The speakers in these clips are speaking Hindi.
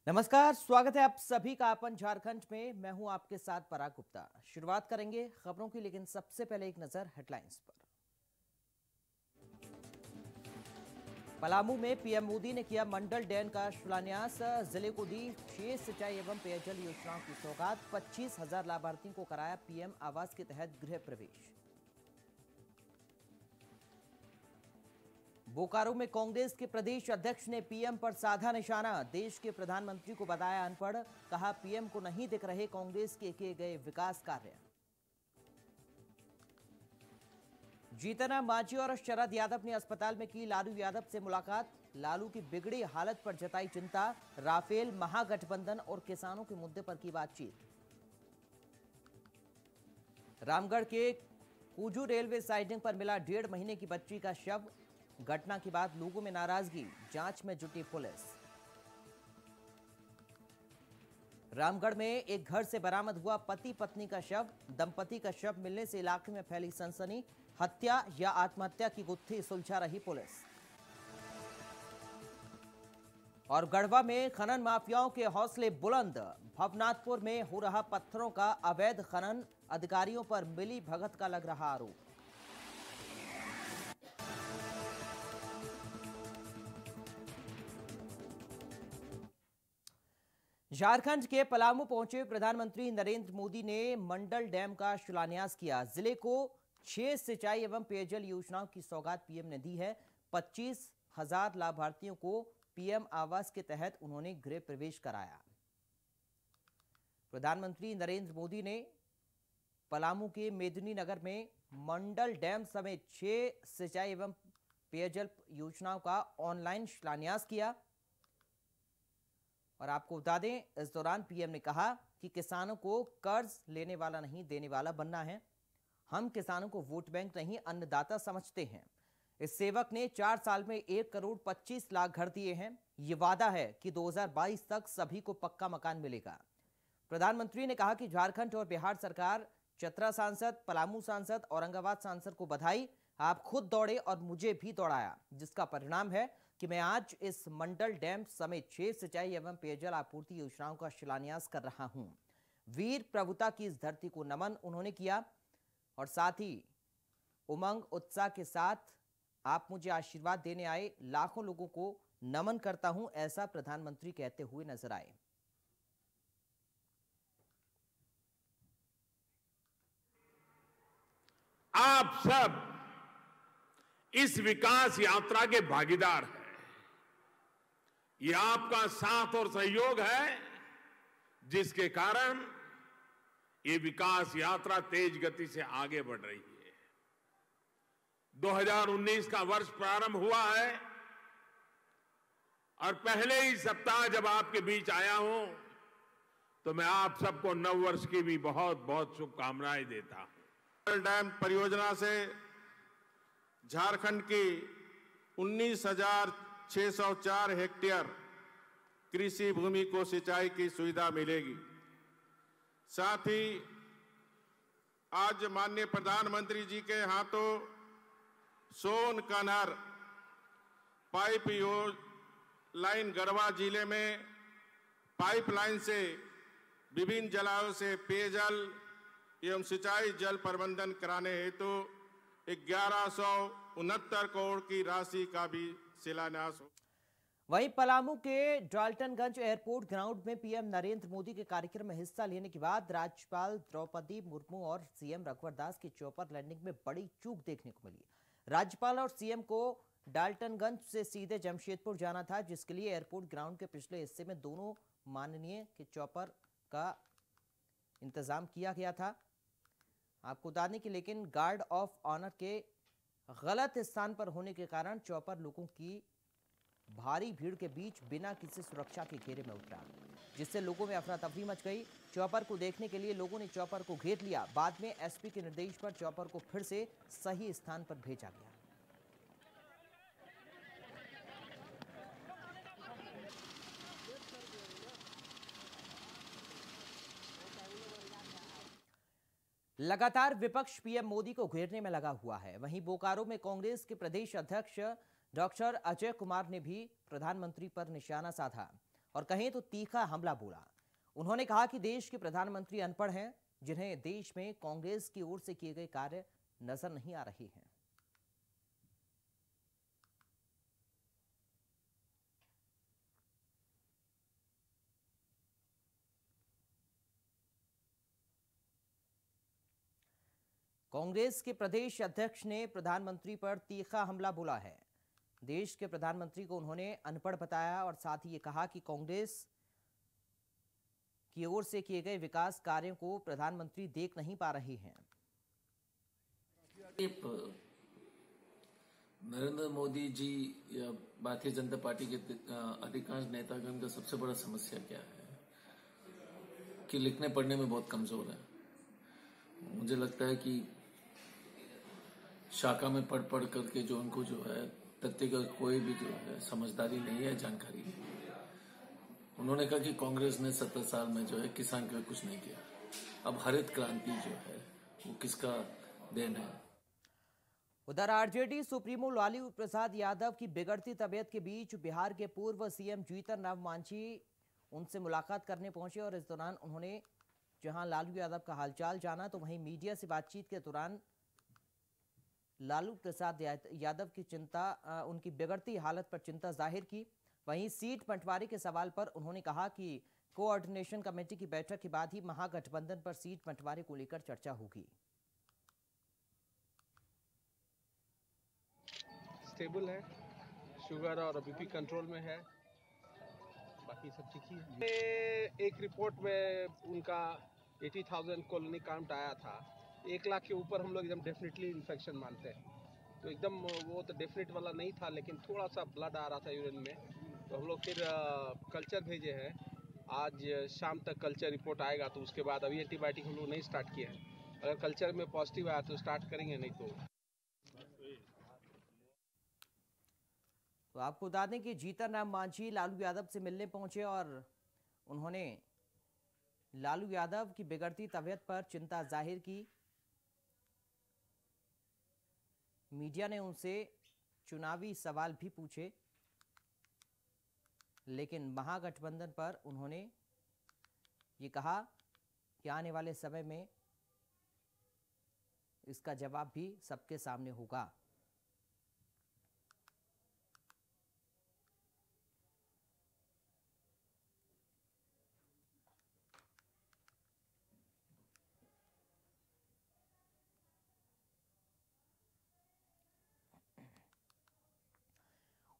नमस्कार, स्वागत है आप सभी का अपन झारखंड में। मैं हूं आपके साथ पराग गुप्ता। शुरुआत करेंगे खबरों की, लेकिन सबसे पहले एक नजर हेडलाइंस पर। पलामू में पीएम मोदी ने किया मंडल डैम का शिलान्यास। जिले को दी 6 सिंचाई एवं पेयजल योजनाओं की सौगात। 25,000 लाभार्थियों को कराया पीएम आवास के तहत गृह प्रवेश। बोकारो में कांग्रेस के प्रदेश अध्यक्ष ने पीएम पर साधा निशाना। देश के प्रधानमंत्री को बताया अनपढ़। कहा पीएम को नहीं दिख रहे कांग्रेस के किए गए विकास कार्य। जीतन मांझी और शरद यादव ने अस्पताल में की लालू यादव से मुलाकात। लालू की बिगड़ी हालत पर जताई चिंता। राफेल, महागठबंधन और किसानों के मुद्दे पर की बातचीत। रामगढ़ के कुजू रेलवे साइडिंग पर मिला 1.5 महीने की बच्ची का शव। घटना के बाद लोगों में नाराजगी, जांच में जुटी पुलिस। रामगढ़ में एक घर से बरामद हुआ पति पत्नी का शव। दंपति का शव मिलने से इलाके में फैली सनसनी। हत्या या आत्महत्या की गुत्थी सुलझा रही पुलिस। और गढ़वा में खनन माफियाओं के हौसले बुलंद। भवनाथपुर में हो रहा पत्थरों का अवैध खनन। अधिकारियों पर मिली भगत का लग रहा आरोप। झारखंड के पलामू पहुंचे प्रधानमंत्री नरेंद्र मोदी ने मंडल डैम का शिलान्यास किया। जिले को 6 सिंचाई एवं पेयजल योजनाओं की सौगात पीएम ने दी है। 25,000 लाभार्थियों को पीएम आवास के तहत उन्होंने गृह प्रवेश कराया। प्रधानमंत्री नरेंद्र मोदी ने पलामू के मेदिनीनगर में मंडल डैम समेत 6 सिंचाई एवं पेयजल योजनाओं का ऑनलाइन शिलान्यास किया। और आपको बता दें, इस दौरान पीएम ने कहा कि किसानों को कर्ज लेने वाला नहीं देने वाला बनना है। हम किसानों को वोट बैंक नहीं अन्नदाता समझते हैं। इस सेवक ने 4 साल में 1 करोड़ 25 लाख घर दिए हैं। ये वादा है कि 2022 तक सभी को पक्का मकान मिलेगा। प्रधानमंत्री ने कहा कि झारखंड और बिहार सरकार, चतरा सांसद, पलामू सांसद, औरंगाबाद सांसद को बधाई। आप खुद दौड़े और मुझे भी दौड़ाया, जिसका परिणाम है कि मैं आज इस मंडल डैम समेत 6 सिंचाई एवं पेयजल आपूर्ति योजनाओं का शिलान्यास कर रहा हूं। वीर प्रभुता की इस धरती को नमन उन्होंने किया। और साथ ही उमंग उत्साह के साथ आप मुझे आशीर्वाद देने आए लाखों लोगों को नमन करता हूं, ऐसा प्रधानमंत्री कहते हुए नजर आए। आप सब इस विकास यात्रा के भागीदार हैं। ये आपका साथ और सहयोग है, जिसके कारण ये विकास यात्रा तेज गति से आगे बढ़ रही है। 2019 का वर्ष प्रारंभ हुआ है और पहले ही सप्ताह जब आपके बीच आया हूं, तो मैं आप सबको नववर्ष की भी बहुत बहुत शुभकामनाएं देता हूं। डैम परियोजना से झारखंड की 19,604 हेक्टेयर कृषि भूमि को सिंचाई की सुविधा मिलेगी। साथ ही आज माननीय प्रधानमंत्री जी के हाथों सोन कन्हर पाइप लाइन गढ़वा जिले में पाइपलाइन से विभिन्न जलाशयों से पेयजल एवं सिंचाई जल प्रबंधन कराने हेतु 1169 करोड़ की राशि का भी शिलान्यास हो। वहीं पलामू के डाल्टनगंज एयरपोर्ट ग्राउंड में पीएम नरेंद्र मोदी के कार्यक्रम में हिस्सा लेने के बाद राज्यपाल द्रौपदी मुर्मू और सीएम रघुवर दास की चौपर लैंडिंग में बड़ी चूक देखने को मिली। राज्यपाल और सीएम को डाल्टनगंज से सीधे जमशेदपुर जाना था, जिसके लिए एयरपोर्ट ग्राउंड के पिछले हिस्से में दोनों माननीय के चौपर का इंतजाम किया गया था। आपको बता दें कि लेकिन गार्ड ऑफ ऑनर के गलत स्थान पर होने के कारण चौपर लोगों की भारी भीड़ के बीच बिना किसी सुरक्षा के घेरे में उतरा, जिससे लोगों में अफरा तफरी मच गई। चौपर को देखने के लिए लोगों ने चौपर को घेर लिया। बाद में एसपी के निर्देश पर चौपर को फिर से सही स्थान पर भेजा गया। लगातार विपक्ष पीएम मोदी को घेरने में लगा हुआ है। वहीं बोकारो में कांग्रेस के प्रदेश अध्यक्ष डॉक्टर अजय कुमार ने भी प्रधानमंत्री पर निशाना साधा। और कहें तो तीखा हमला बोला। उन्होंने कहा कि देश के प्रधानमंत्री अनपढ़ हैं, जिन्हें देश में कांग्रेस की ओर से किए गए कार्य नजर नहीं आ रहे हैं। कांग्रेस के प्रदेश अध्यक्ष ने प्रधानमंत्री पर तीखा हमला बोला है। देश के प्रधानमंत्री को उन्होंने अनपढ़ बताया और साथ ही ये कहा कि कांग्रेस की ओर से किए गए विकास कार्यों को प्रधानमंत्री देख नहीं पा रहे हैं। नरेंद्र मोदी जी या भारतीय जनता पार्टी के अधिकांश नेतागण का सबसे बड़ा समस्या क्या है कि लिखने पढ़ने में बहुत कमजोर है। मुझे लगता है कि शाखा में पढ़ पढ़ करके जो उनको जो है तथ्य का कोई भी जो है समझदारी नहीं है, जानकारी नहीं है। उन्होंने कहा कि कांग्रेस ने 70 साल में जो है किसान के लिए कुछ नहीं किया। अब हरित क्रांति जो है वो किसका देन है? उधर आरजेडी सुप्रीमो लालू प्रसाद यादव की बिगड़ती तबीयत के बीच बिहार के पूर्व सीएम जीतन राम मांझी उनसे मुलाकात करने पहुंचे और इस दौरान उन्होंने जहां लालू यादव का हालचाल जाना, तो वहीं मीडिया से बातचीत के दौरान लालू प्रसाद यादव की चिंता, उनकी बिगड़ती हालत पर चिंता जाहिर की। वहीं सीट बंटवारे के सवाल पर उन्होंने कहा कि कोऑर्डिनेशन कमेटी की बैठक के बाद ही महागठबंधन पर सीट बंटवारे को लेकर चर्चा होगी। स्टेबल है, शुगर और बीपी कंट्रोल में है, बाकी सब ठीक ही है। एक रिपोर्ट में उनका 80,000 कॉलोनी काउंट आया था। 1 लाख के ऊपर हम लोग एकदम डेफिनेटली इन्फेक्शन मानते हैं, तो एकदम वो तो डेफिनेट वाला नहीं था, लेकिन थोड़ा सा ब्लड आ रहा था यूरिन में। तो हम लोग फिर कल्चर भेजे हैं। आज शाम तक कल्चर रिपोर्ट आएगा, तो उसके बाद अभी एंटीबायोटिक हम लोग नहीं स्टार्ट किए हैं। अगर कल्चर में पॉजिटिव आया तो स्टार्ट करेंगे, नहीं तो आपको बता दें कि जीतन राम मांझी लालू यादव से मिलने पहुंचे और उन्होंने लालू यादव की बिगड़ती तबीयत पर चिंता जाहिर की। मीडिया ने उनसे चुनावी सवाल भी पूछे, लेकिन महागठबंधन पर उन्होंने ये कहा कि आने वाले समय में इसका जवाब भी सबके सामने होगा।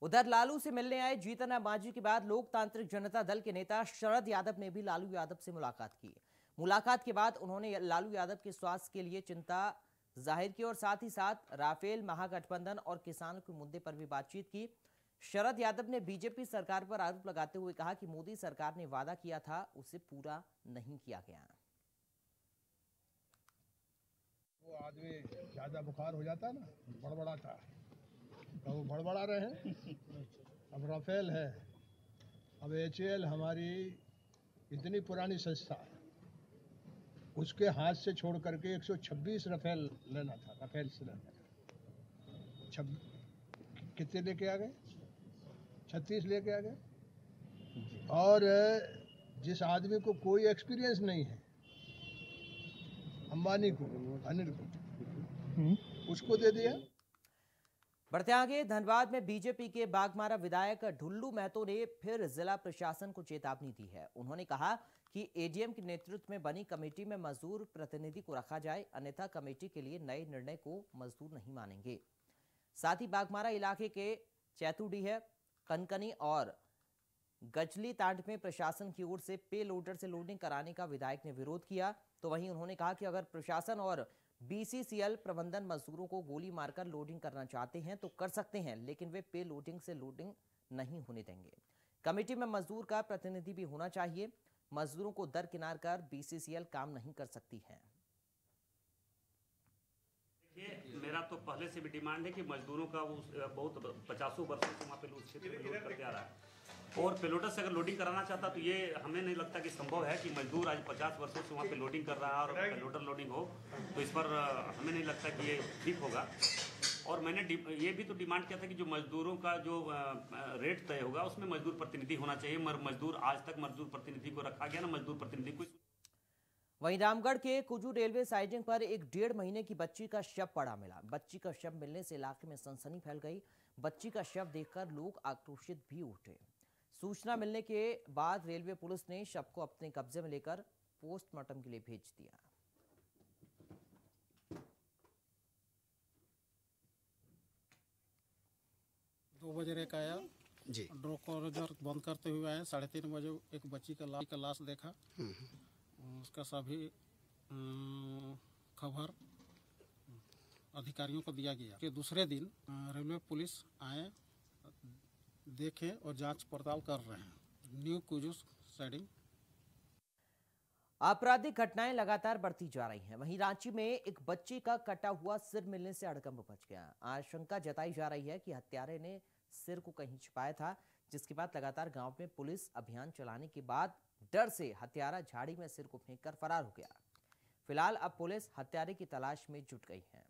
उधर लालू से मिलने आए जीतन राम मांझी के बाद लोकतांत्रिक जनता दल के नेता शरद यादव ने भी लालू यादव से मुलाकात की। मुलाकात के बाद उन्होंने लालू यादव के स्वास्थ्य के लिए चिंता जाहिर की और साथ ही साथ राफेल, महागठबंधन और किसानों के मुद्दे पर भी बातचीत की। शरद यादव ने बीजेपी सरकार पर आरोप लगाते हुए कहा कि मोदी सरकार ने वादा किया था उसे पूरा नहीं किया गया। वो आदमी ज्यादा बुखार हो जाता है ना, बड़बड़ाता है, तो वो बड़बड़ा रहे हैं। अब राफेल है, अब HAL हमारी इतनी पुरानी संस्था है, उसके हाथ से छोड़ करके 126 राफेल लेना था, राफेल से लेना था। कितने लेके आ गए? 36 लेके आ गए। और जिस आदमी को कोई एक्सपीरियंस नहीं है, अंबानी को, अनिल को, उसको दे दिया। बढ़ते आगे, धनबाद में बीजेपी के बागमारा विधायक ढुल्लू महतो ने फिर जिला प्रशासन को चेतावनी दी है। उन्होंने कहा कि ADM के नेतृत्व में बनी कमेटी में मजदूर प्रतिनिधि को रखा जाए, अन्यथा कमेटी के लिए नए निर्णय को मजदूर नहीं मानेंगे। साथ ही बागमारा इलाके के चैतुडीह, कनकनी और गजली तांड में प्रशासन की ओर से पे लोडर से लोडिंग कराने का विधायक ने विरोध किया। तो वहीं उन्होंने कहा कि अगर प्रशासन और BCCL प्रबंधन मजदूरों को गोली मारकर लोडिंग करना चाहते हैं तो कर सकते हैं, लेकिन वे पे लोडिंग से लोडिंग नहीं होने देंगे। कमेटी में मजदूर का प्रतिनिधि भी होना चाहिए। मजदूरों को दरकिनार कर BCCL काम नहीं कर सकती है। मेरा तो पहले से भी डिमांड है कि मजदूरों का बहुत 50 वर्षों से वहाँ पे लोड क्षेत्र में लोड करते आ रहा है, और पेलोडर से अगर लोडिंग कराना चाहता तो ये हमें नहीं लगता कि संभव है कि मजदूर आज 50 वर्षों से वहाँ पे लोडिंग कर रहा है और पेलोडर लोडिंग हो, तो इस पर हमें नहीं लगता कि ये ठीक होगा। और मैंने ये भी तो डिमांड किया था कि जो मजदूरों का जो रेट तय होगा उसमें मजदूर प्रतिनिधि होना चाहिए। मजदूर आज तक मजदूर प्रतिनिधि को रखा गया ना, मजदूर प्रतिनिधि को। वहीं रामगढ़ के कुजू रेलवे साइडिंग पर एक 1.5 महीने की बच्ची का शव पड़ा मिला। बच्ची का शव मिलने से इलाके में सनसनी फैल गई। बच्ची का शव देखकर लोग आक्रोशित भी उठे। सूचना मिलने के बाद रेलवे पुलिस ने शव को अपने कब्जे में लेकर पोस्टमार्टम के लिए भेज दिया। दो बजे एक आया जी, ड्रोकोरेजर बंद करते हुए आए। 3:30 बजे एक बच्ची का लाश देखा। उसका सभी खबर अधिकारियों को दिया गया कि दूसरे दिन रेलवे पुलिस आए, देखे और जांच पड़ताल कर रहे हैं। New Kuju siding. आपराधिक घटनाएं लगातार बढ़ती जा रही हैं। वहीं रांची में एक बच्ची का कटा हुआ सिर मिलने से हड़कंप मच गया। आशंका जताई जा रही है कि हत्यारे ने सिर को कहीं छिपाया था, जिसके बाद लगातार गांव में पुलिस अभियान चलाने के बाद डर से हत्यारा झाड़ी में सिर को फेंककर फरार हो गया। फिलहाल अब पुलिस हत्यारे की तलाश में जुट गई है।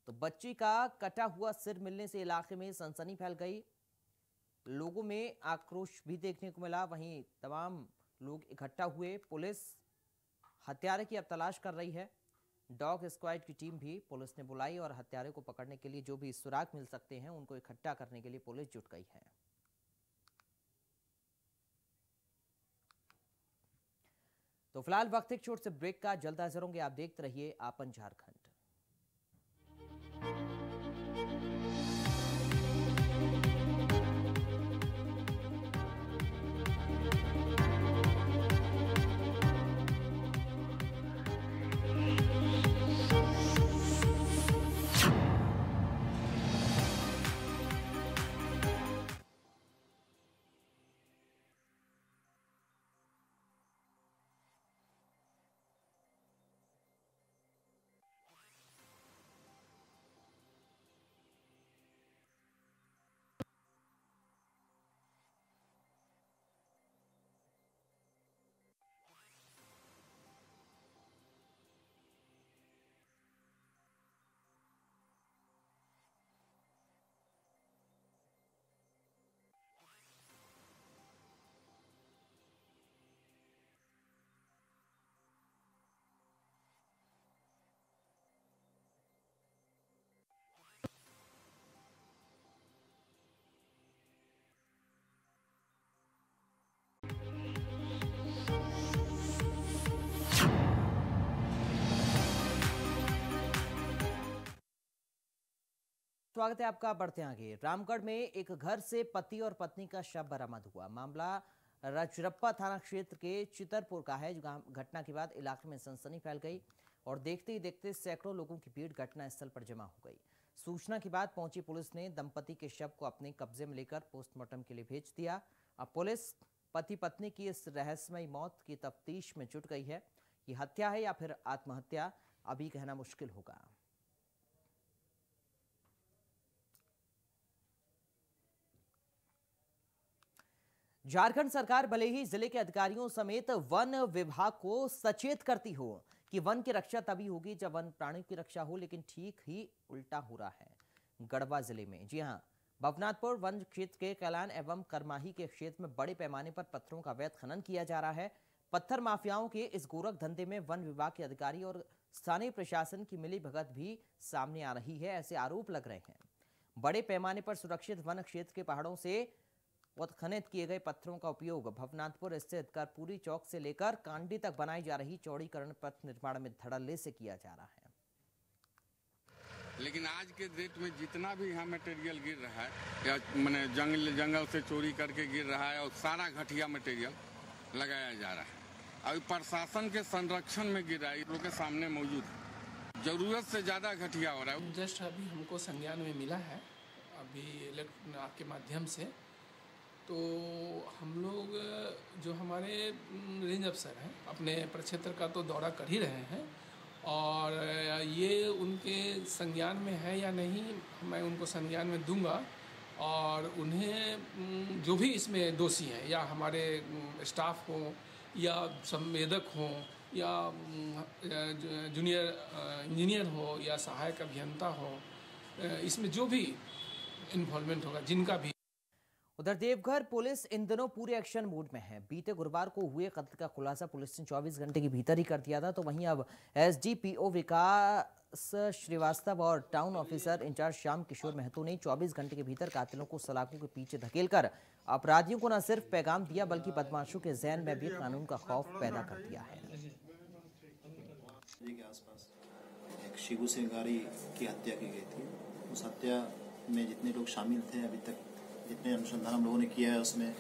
तो बच्ची का कटा हुआ सिर मिलने से इलाके में सनसनी फैल गई। लोगों में आक्रोश भी देखने को मिला। वहीं तमाम लोग इकट्ठा हुए। पुलिस हत्यारे की अब तलाश कर रही है। डॉग स्क्वाड की टीम भी पुलिस ने बुलाई और हत्यारे को पकड़ने के लिए जो भी सुराग मिल सकते हैं उनको इकट्ठा करने के लिए पुलिस जुट गई है। तो फिलहाल वक्त एक छोटे से ब्रेक का, जल्द हाजिर होंगे। आप देखते रहिए आपन झारखंड। स्वागत है आपका। बढ़ते आगे। रामगढ़ में एक घर से पति और पत्नी का शव बरामद हुआ। मामला रजरप्पा थाना क्षेत्र के चितरपुर का है। घटना के बाद इलाके में सनसनी फैल गई और देखते ही देखते सैकड़ों लोगों की भीड़ घटनास्थल पर जमा हो गई। सूचना के बाद पहुंची पुलिस ने दंपति के शव को अपने कब्जे में लेकर पोस्टमार्टम के लिए भेज दिया। अब पुलिस पति पत्नी की इस रहस्यमयी मौत की तफ्तीश में जुट गई है। ये हत्या है या फिर आत्महत्या, अभी कहना मुश्किल होगा। झारखंड सरकार भले ही जिले के अधिकारियों समेत वन विभाग को सचेत करती हो कि वन की रक्षा तभी होगी जब वन प्राणियों की रक्षा हो, लेकिन ठीक ही उल्टा हो रहा है गढ़वा जिले में। जी हां, भवनाथपुर वन क्षेत्र के कैलान एवं करमाही के क्षेत्र में बड़े पैमाने पर पत्थरों का अवैध खनन किया जा रहा है। पत्थर माफियाओं के इस गोरख धंधे में वन विभाग के अधिकारी और स्थानीय प्रशासन की मिलीभगत भी सामने आ रही है, ऐसे आरोप लग रहे हैं। बड़े पैमाने पर सुरक्षित वन क्षेत्र के पहाड़ों से उत्खनित किए गए पत्थरों का उपयोग भवनाथपुर स्थित कर्पूरी चौक से लेकर कांडी तक बनाई जा रही चौड़ीकरण पथ निर्माण में धड़ल्ले से किया जा रहा है। लेकिन आज के डेट में जितना भी यहाँ मटेरियल गिर रहा है या मैंने जंगल से चोरी करके गिर रहा है और सारा घटिया मटेरियल लगाया जा रहा है। अभी प्रशासन के संरक्षण में गिर रहा है, लोगों के सामने मौजूद है। जरूरत से ज्यादा घटिया हो रहा है। जस्ट अभी हमको संज्ञान में मिला है अभी आपके माध्यम से। तो हम लोग जो हमारे रेंज अफसर हैं अपने प्रक्षेत्र का तो दौरा कर ही रहे हैं और ये उनके संज्ञान में है या नहीं मैं उनको संज्ञान में दूंगा और उन्हें जो भी इसमें दोषी हैं या हमारे स्टाफ हों या संवेदक हों या जूनियर इंजीनियर हो या सहायक अभियंता हो, इसमें जो भी इन्वॉल्वमेंट होगा, जिनका भी। उधर देवघर पुलिस इन दिनों पूरे एक्शन मोड में है। बीते गुरुवार को हुए कत्ल का खुलासा पुलिस ने 24 घंटे के भीतर ही कर दिया था, तो वहीं अब एसडीपीओ विकास श्रीवास्तव और town officer in charge Shyam Kishore Mahato ने 24 घंटे के भीतर कातिलों को सलाखों के पीछे धकेलकर अपराधियों को न सिर्फ पैगाम दिया बल्कि बदमाशों के जहन में भी कानून का खौफ पैदा कर दिया है। के आसपास एक शिबू सिंगारी की हत्या की गई थी। उस हत्या में जितने लोग शामिल थे, अभी तक जितने अनुसंधान हम लोगों ने किया है उसमें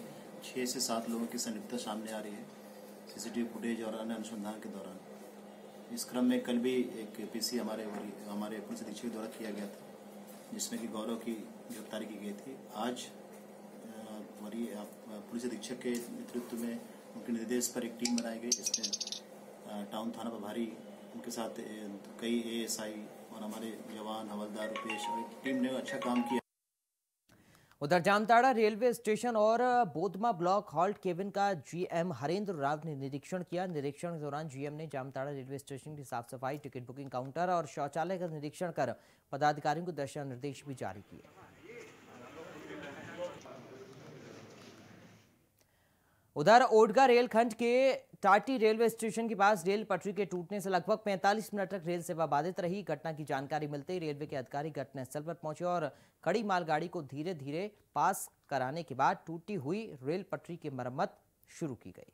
6 से 7 लोगों की संलिप्तता सामने आ रही है सीसीटीवी फुटेज और अन्य अनुसंधान के दौरान। इस क्रम में कल भी एक पीसी हमारे पुलिस अधीक्षक द्वारा किया गया था, जिसमें कि गौरव की गिरफ्तारी की गई थी। आज वरीय पुलिस अधीक्षक के नेतृत्व में उनके निर्देश पर एक टीम बनाई गई, जिसमें टाउन थाना प्रभारी, उनके साथ कई एएसआई और हमारे जवान हवलदार रुपेश और टीम ने अच्छा काम किया। उधर जामताड़ा रेलवे स्टेशन और बोधमा ब्लॉक हॉल्ट केबिन का जीएम हरेंद्र राव ने निरीक्षण किया। निरीक्षण के दौरान जीएम ने जामताड़ा रेलवे स्टेशन की साफ सफाई, टिकट बुकिंग काउंटर और शौचालय का निरीक्षण कर पदाधिकारियों को दिशा निर्देश भी जारी किए। उधर ओडगा रेलखंड के टाटी रेलवे स्टेशन के पास रेल पटरी के टूटने से लगभग 45 मिनट तक रेल सेवा बाधित रही। घटना की जानकारी मिलते ही रेलवे के अधिकारी घटनास्थल पर पहुंचे और खड़ी मालगाड़ी को धीरे धीरे पास कराने के बाद टूटी हुई रेल पटरी की मरम्मत शुरू की गई।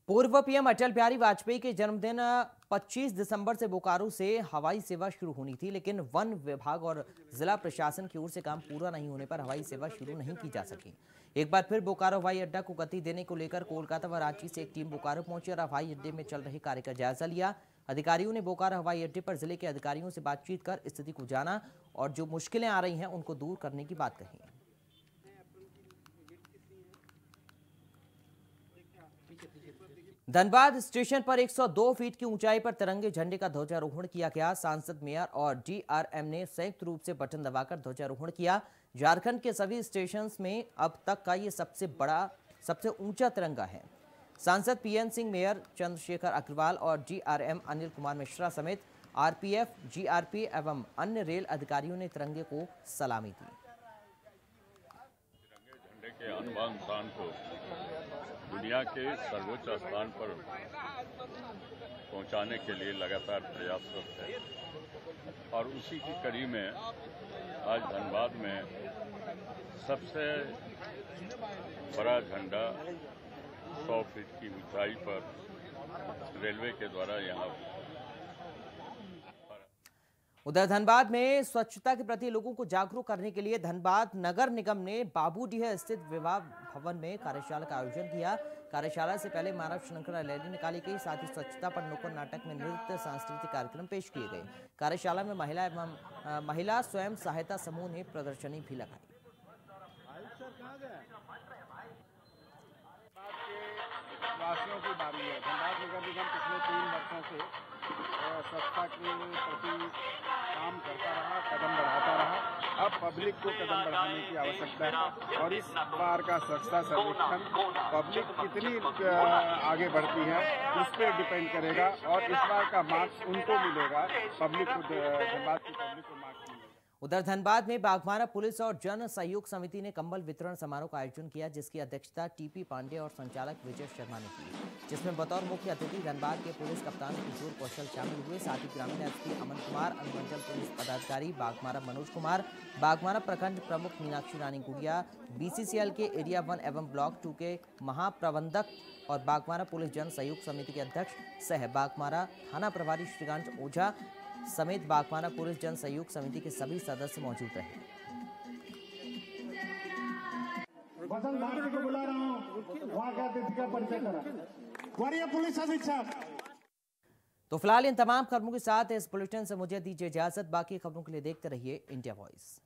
पूर्व पीएम अटल बिहारी वाजपेयी के जन्मदिन 25 दिसंबर से बोकारो से हवाई सेवा शुरू होनी थी, लेकिन वन विभाग और जिला प्रशासन की ओर से काम पूरा नहीं होने पर हवाई सेवा शुरू नहीं की जा सकी। एक बार फिर बोकारो हवाई अड्डा को गति देने को लेकर कोलकाता व रांची से एक टीम बोकारो पहुंची और हवाई अड्डे में चल रहे कार्य का जायजा लिया। अधिकारियों ने बोकारो हवाई अड्डे पर जिले के अधिकारियों से बातचीत कर स्थिति को जाना और जो मुश्किलें आ रही हैं उनको दूर करने की बात कही। धनबाद स्टेशन पर 102 फीट की ऊंचाई पर तिरंगे झंडे का ध्वजारोहण किया गया। सांसद, मेयर और डीआरएम ने संयुक्त रूप से बटन दबाकर ध्वजारोहण किया। झारखंड के सभी स्टेशन में अब तक का ये सबसे ऊंचा तिरंगा है। सांसद पीएन सिंह, मेयर चंद्रशेखर अग्रवाल और डीआरएम अनिल कुमार मिश्रा समेत आरपीएफ, जीआरपी एवं अन्य रेल अधिकारियों ने तिरंगे को सलामी दी। तिरंगे झंडे के अनुमान स्थान को दुनिया के सर्वोच्च स्थान पर पहुंचाने के लिए लगातार प्रयासरत है और उसी की कड़ी में आज धनबाद में सबसे बड़ा झंडा 100 फीट की ऊंचाई पर रेलवे के द्वारा यहाँ। उधर धनबाद में स्वच्छता के प्रति लोगों को जागरूक करने के लिए धनबाद नगर निगम ने बाबूडीह स्थित विवाह भवन में कार्यशाला का आयोजन किया। कार्यशाला से पहले मानव श्रृंखला रैली निकाली गई, साथ ही स्वच्छता पर नुक्कड़ नाटक में नृत्य, सांस्कृतिक कार्यक्रम पेश किए गए। कार्यशाला में महिला स्वयं सहायता समूह ने प्रदर्शनी भी लगाई। वासियों की बारी है। धनबाद नगर निगम पिछले 3 वर्षों से स्वच्छता के प्रति काम करता रहा, कदम बढ़ाता रहा। अब पब्लिक को कदम बढ़ाने की आवश्यकता है और इस बार का स्वच्छता सर्वेक्षण पब्लिक कितनी आगे बढ़ती है उस पर डिपेंड करेगा और इस बार का मार्क्स उनको मिलेगा, पब्लिक को, धनबाद की पब्लिक को मार्क्स मिलेगा। उधर धनबाद में बाघमारा पुलिस और जन सहयोग समिति ने कंबल वितरण समारोह का आयोजन किया, जिसकी अध्यक्षता टीपी पांडे और संचालक विजय शर्मा ने की, जिसमें बतौर मुख्य अतिथि धनबाद के पुलिस कप्तान किशोर कौशल शामिल हुए। साथ ही ग्रामीण एसपी अमन कुमार, अनुमंडल पुलिस पदाधिकारी बाघमारा मनोज कुमार, बाघमारा प्रखंड प्रमुख मीनाक्षी रानी गुड़िया, बीसीसीएल के एरिया 1 एवं ब्लॉक 2 के महाप्रबंधक और बाघमारा पुलिस जन सहयोग समिति के अध्यक्ष सह बाघमारा थाना प्रभारी श्रीकांत ओझा समेत बाघमारा पुलिस जन सहयोग समिति के सभी सदस्य मौजूद रहे। तो फिलहाल इन तमाम खबरों के साथ इस बुलेटिन से मुझे दीजिए इजाजत। बाकी खबरों के लिए देखते रहिए इंडिया वॉइस।